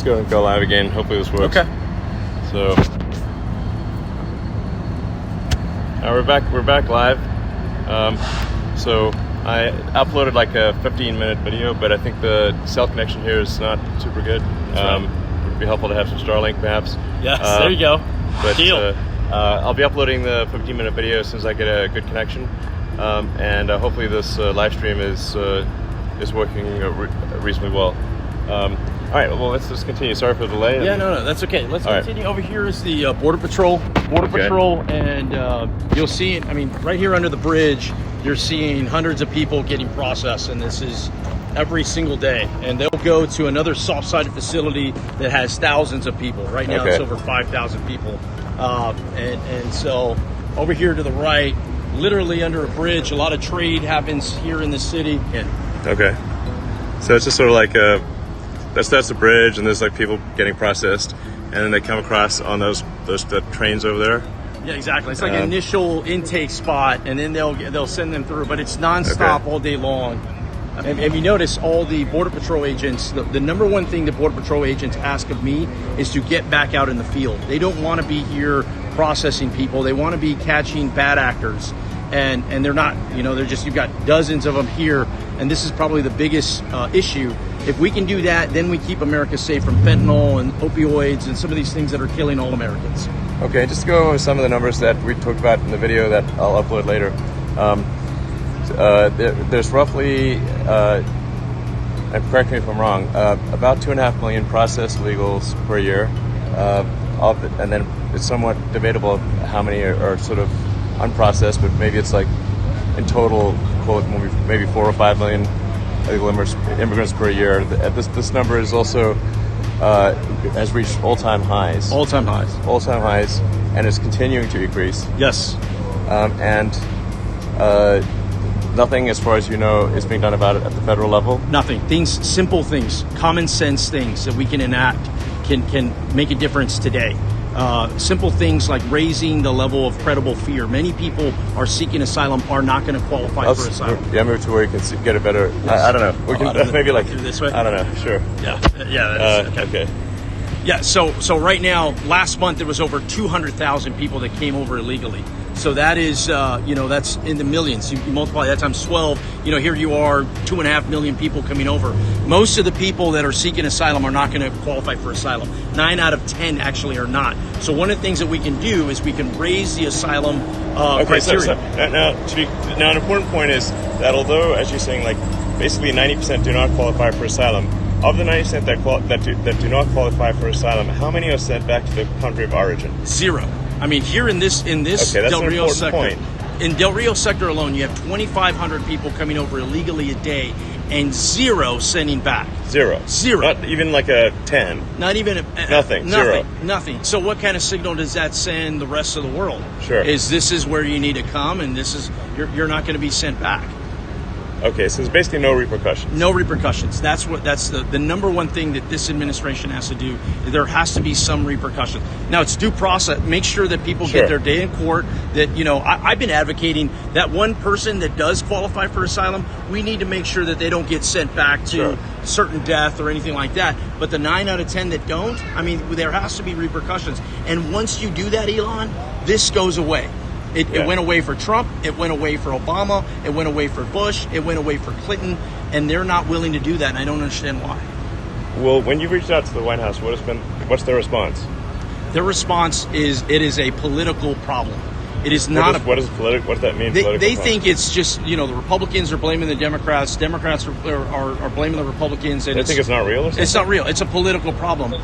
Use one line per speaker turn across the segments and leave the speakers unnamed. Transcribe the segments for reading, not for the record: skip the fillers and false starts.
go live again. Hopefully this works.
Okay.
So we're back live. So I uploaded like a 15-minute video, but I think the cell connection here is not super good. Would be helpful to have some Starlink perhaps.
Yes, there you go.
But
Deal.
I'll be uploading the 15-minute video as soon as I get a good connection, and hopefully this live stream is working reasonably well. All right, well, let's just continue. Sorry for the delay.
Yeah, no, that's okay. Let's continue. Over here is the Border Patrol. And you'll see, I mean, right here under the bridge, you're seeing hundreds of people getting processed, and this is every single day. And they'll go to another soft-sided facility that has thousands of people. Right now, it's over 5,000 people. And so over here to the right, literally under a bridge, a lot of trade happens here in the city.
Okay. So it's just sort of like that's the bridge, and there's like people getting processed, and then they come across on those trains over there.
Yeah, exactly. It's like an initial intake spot, and then they'll send them through, but it's nonstop all day long. And you notice all the Border Patrol agents, the number one thing the Border Patrol agents ask of me is to get back out in the field. They don't want to be here processing people. They want to be catching bad actors. And they're not, you've got dozens of them here. And this is probably the biggest issue. If we can do that, then we keep America safe from fentanyl and opioids and some of these things that are killing all Americans.
Okay, just to go over some of the numbers that we talked about in the video that I'll upload later. There's roughly, and correct me if I'm wrong, about 2.5 million processed illegals per year. And then it's somewhat debatable how many are sort of unprocessed, but maybe it's like in total, maybe 4 or 5 million illegal immigrants per year. This number is also has reached all-time highs.
All-time highs,
and it's continuing to increase.
Yes.
And nothing, as far as you know, is being done about it at the federal level?
Nothing. Simple things, common sense things that we can enact can make a difference today. Simple things like raising the level of credible fear. Many people are seeking asylum are not going to qualify for asylum.
Yeah, move to where you can get a better. Yes. I don't know. We can maybe like
this way.
I don't know. Sure.
Yeah.
Okay.
Yeah. So right now, last month there was over 200,000 people that came over illegally. So that is, that's in the millions. You multiply that times 12. Here you are, 2.5 million people coming over. Most of the people that are seeking asylum are not going to qualify for asylum. 9 out of 10 actually are not. So one of the things that we can do is we can raise the asylum criteria.
Now an important point is that although, as you're saying, like basically 90% do not qualify for asylum. Of the 90% that do not qualify for asylum, how many are sent back to the country of origin?
0. I mean, here in this Del Rio sector, in Del Rio sector alone, you have 2,500 people coming over illegally a day, and 0 sending back.
0. Not even like a 10.
Not even
nothing. 0.
Nothing. So what kind of signal does that send the rest of the world?
Sure.
This is where you need to come, and you're not going to be sent back.
Okay, so there's basically no repercussions.
No repercussions. That's the number one thing that this administration has to do. There has to be some repercussions. Now it's due process. Make sure that people get their day in court. That I've been advocating that one person that does qualify for asylum, we need to make sure that they don't get sent back to certain death or anything like that. But the 9 out of 10 that don't, I mean, there has to be repercussions. And once you do that, Elon, this goes away. It went away for Trump, it went away for Obama, it went away for Bush, it went away for Clinton, and they're not willing to do that, and I don't understand why.
Well, when you reached out to the White House, what's their response?
Their response is it is a political problem. It is not
what does that mean?
They think it's just, the Republicans are blaming the Democrats. Democrats are blaming the Republicans. And
they think it's not real or something?
It's not real. It's a political problem.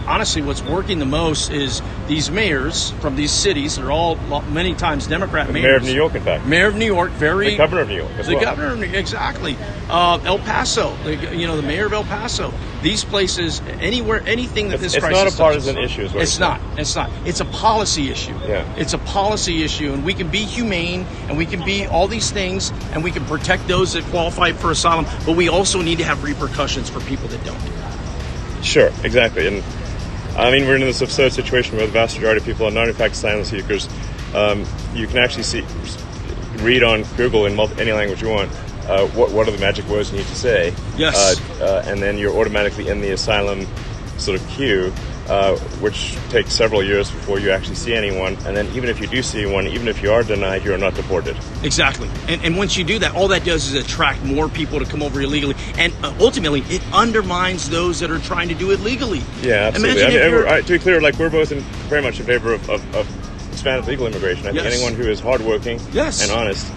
Honestly, what's working the most is these mayors from these cities. They're all many times Democrat mayors.
Mayor of New York, in fact.
Mayor of New York,
the governor of New York as well.
The governor of New York, exactly. El Paso, the mayor of El Paso. These places, anything that this crisis.
It's not a partisan issue, is what
it's not. It's not. It's a policy issue.
Yeah.
It's a policy issue, and we can be humane, and we can be all these things, and we can protect those that qualify for asylum, but we also need to have repercussions for people that don't.
Sure, exactly. And I mean, we're in this absurd situation where the vast majority of people are not in fact asylum seekers. You can actually read on Google in any language you want what are the magic words you need to say.
Yes.
And then you're automatically in the asylum sort of queue, which takes several years before you actually see anyone. And then even if you do see one, even if you are denied, you're not deported.
Exactly. And once you do that, all that does is attract more people to come over illegally. And ultimately, it undermines those that are trying to do it legally.
Yeah, absolutely. To be clear, like, we're both very much in favor of expanded legal immigration. I think anyone who is hardworking and honest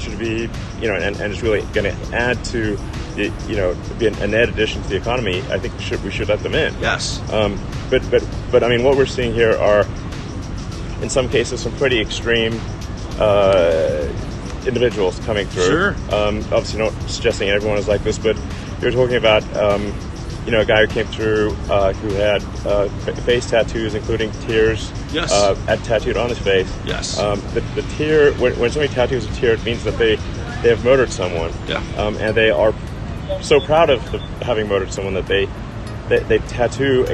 should be, and is really going to add to, be a net addition to the economy. I think we should let them in.
Yes.
But I mean, what we're seeing here are, in some cases, some pretty extreme individuals coming through.
Sure.
Obviously, not suggesting everyone is like this, but you're talking about, a guy who came through who had face tattoos, including tears.
Yes.
Tattooed on his face.
Yes.
The tear, when somebody tattoos a tear, it means that they have murdered someone.
Yeah.
And they are so proud of having murdered someone that they tattoo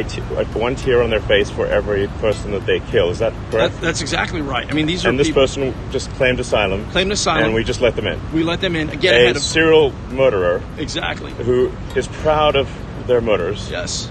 one tear on their face for every person that they kill. Is that correct?
That's exactly right. I mean, these are
this person just claimed asylum. And we just let them in.
We let them in. Again,
a serial murderer.
Exactly.
Who is proud of their murders.
Yes.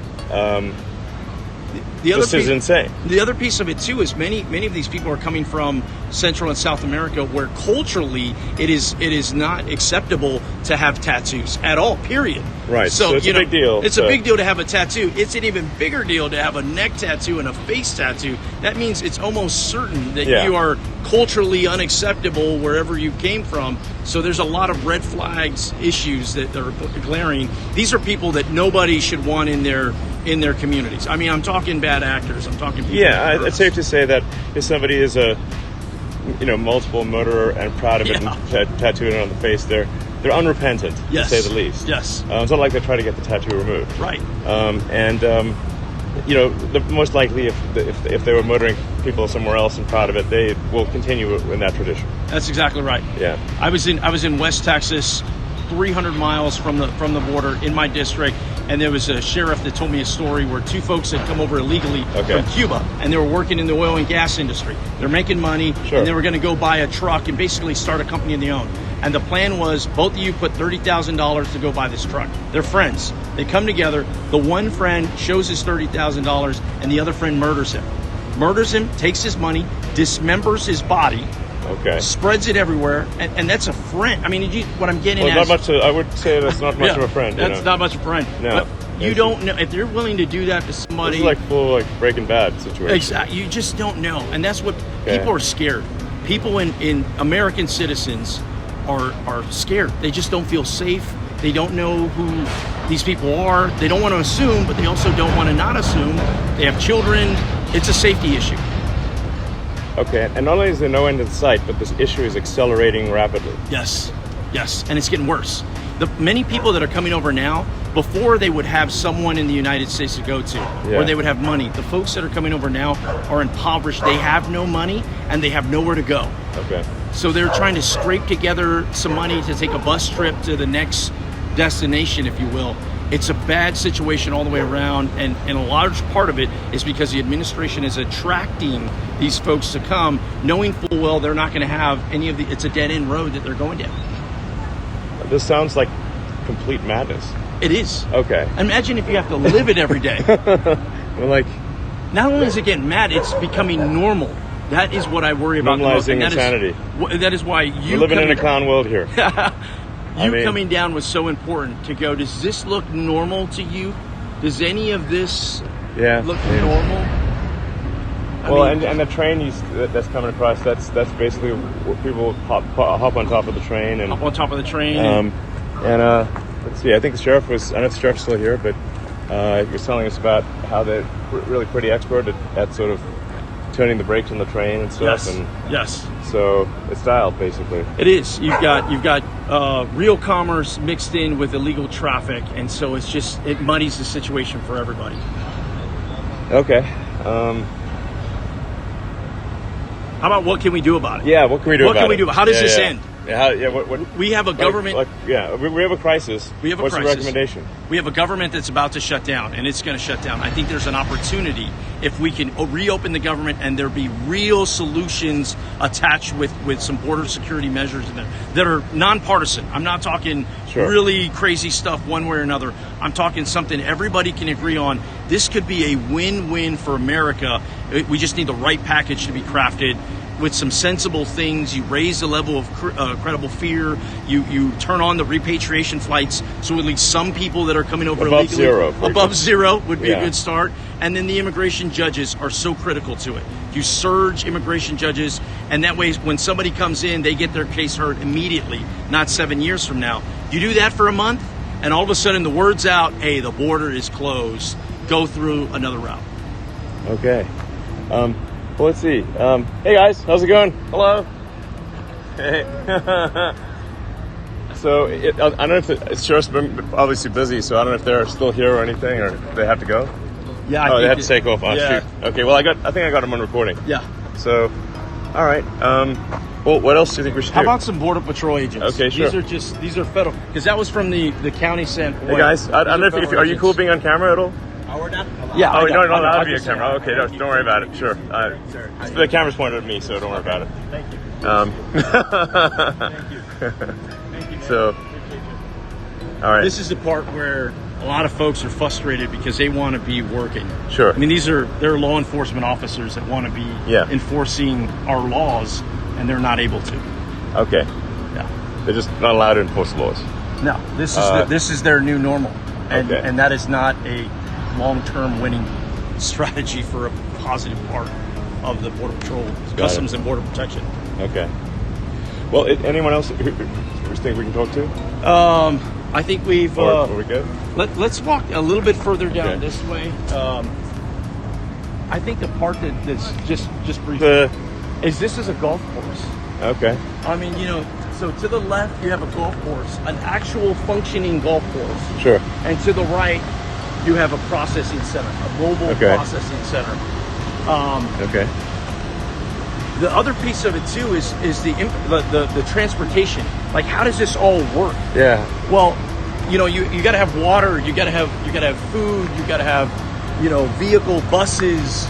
This is insane.
The other piece of it too is many of these people are coming from Central and South America, where culturally it is not acceptable to have tattoos at all. Period.
Right. So it's a big deal.
It's a big deal to have a tattoo. It's an even bigger deal to have a neck tattoo and a face tattoo. That means it's almost certain that you are culturally unacceptable wherever you came from. So there's a lot of red flags issues that are glaring. These are people that nobody should want in their communities. I mean, I'm talking bad actors. I'm talking people.
Yeah, it's safe to say that if somebody is a multiple murderer and proud of it and tattooed it on the face, they're unrepentant, to say the least.
Yes.
It's not like they try to get the tattoo removed.
Right.
The most likely, if they were murdering people somewhere else and proud of it, they will continue in that tradition.
That's exactly right.
Yeah.
I was in West Texas, 300 miles from the border in my district, and there was a sheriff that told me a story where two folks had come over illegally from Cuba, and they were working in the oil and gas industry. They're making money, and they were going to go buy a truck and basically start a company of their own. And the plan was both of you put $30,000 to go buy this truck. They're friends. They come together. The one friend shows his $30,000, and the other friend murders him. Takes his money, dismembers his body, spreads it everywhere, and that's a friend. I mean, what I'm getting at
is... I would say that's not much of a friend.
That's not much of a friend.
No.
But you don't know. If you're willing to do that to somebody...
It's like full Breaking Bad situation.
Exactly. You just don't know. And that's what... People are scared. People in American citizens are scared. They just don't feel safe. They don't know who these people are. They don't want to assume, but they also don't want to not assume. They have children. It's a safety issue.
Okay, and not only is there no end in sight, but this issue is accelerating rapidly.
Yes, and it's getting worse. The many people that are coming over now, before they would have someone in the United States to go to, or they would have money. The folks that are coming over now are impoverished. They have no money, and they have nowhere to go.
Okay.
So they're trying to scrape together some money to take a bus trip to the next destination, if you will. It's a bad situation all the way around, and a large part of it is because the administration is attracting these folks to come, knowing full well they're not going to have any of it's a dead-end road that they're going down.
This sounds like complete madness.
It is.
Okay.
Imagine if you have to live it every day.
Well,
not only is it getting mad, it's becoming normal. That is what I worry about.
Normalizing insanity.
That is why
we're living in a clown world here.
Coming down was so important to go, does this look normal to you? Does any of this look normal?
And the train that's coming across, that's basically where people hop on top of the train. And
hop on top of the train.
Let's see, I know the sheriff's still here, but he was telling us about how they're really pretty expert at sort of turning the brakes on the train and stuff.
Yes.
So it's dialed, basically.
It is. You've got real commerce mixed in with illegal traffic, and so it muddies the situation for everybody.
Okay.
How about what can we do about it?
Yeah, what can we do about it?
How does this end?
What
We have a government.
we have a crisis.
We have a
What's
crisis.
the recommendation?
We have a government that's about to shut down, and it's going to shut down. I think there's an opportunity if we can reopen the government and there be real solutions attached with some border security measures in there that are nonpartisan. I'm not talking really crazy stuff one way or another. I'm talking something everybody can agree on. This could be a win-win for America. We just need the right package to be crafted. With some sensible things, you raise the level of credible fear. You turn on the repatriation flights, so at least some people that are coming over illegally above zero would be a good start. And then the immigration judges are so critical to it. You surge immigration judges, and that way, when somebody comes in, they get their case heard immediately, not 7 years from now. You do that for a month, and all of a sudden the word's out: hey, the border is closed. Go through another route.
Okay. Well, let's see. Hey guys, how's it going? Hello. Hey. So I don't know if it's just obviously busy, so I don't know if they're still here or anything, or they have to go.
Yeah.
They have to take off. Oh, shoot. Okay. Well, I think I got them on recording.
Yeah.
So, all right. Well, what else do you think we should do?
How about some Border Patrol agents?
Okay, sure.
These are federal, because that was from the county sent.
Hey guys, I don't know if are you cool being on camera at all?
Oh, we're not.
Yeah. Oh, you're not allowed to be on camera. Okay, don't worry about it. Sure. The camera's pointed at me, so don't worry about it.
Thank you. Thank you.
So, all right.
This is the part where a lot of folks are frustrated because they want to be working.
Sure.
I mean, they're law enforcement officers that want to be enforcing our laws, and they're not able to.
Okay.
Yeah.
They're just not allowed to enforce the laws.
No. This is their new normal, and that is not a long-term winning strategy for a positive part of the Border Patrol, Customs and Border Protection.
Okay. Well, anyone else who think we can talk to?
I think we've.
Are we good?
Let's walk a little bit further down this way. I think the part that's just briefly is this is a golf course.
Okay.
I mean, so to the left you have a golf course, an actual functioning golf course.
Sure.
And to the right you have a processing center, a mobile processing center.
Okay.
The other piece of it too is the transportation. Like, how does this all work?
Yeah.
Well, you got to have water, you got to have food, you got to have vehicle, buses.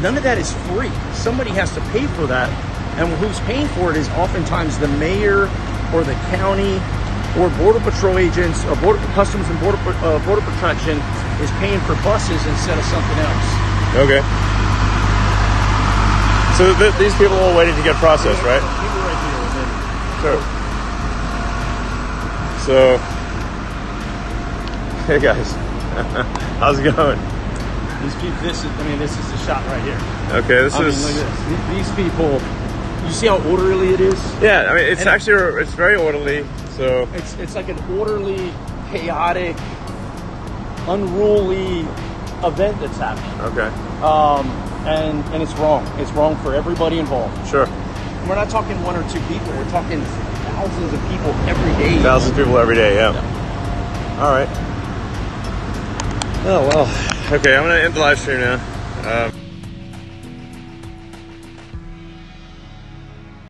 None of that is free. Somebody has to pay for that, and who's paying for it is oftentimes the mayor or the county or Border Patrol agents or Customs and Border Protection is paying for buses instead of something else.
Okay. So these people are all waiting to get processed, right?
People right here. And then,
So, hey guys, how's it going?
This is the shot right here.
Okay,
look at this. These people. You see how orderly it is?
Yeah, I mean it's very orderly. So
it's like an orderly, chaotic, unruly event that's happening.
Okay.
And it's wrong. It's wrong for everybody involved.
Sure.
And we're not talking one or two people. We're talking thousands of people every day.
Thousands of people every day. Yeah. All right. Oh well. Okay, I'm gonna end the live stream now.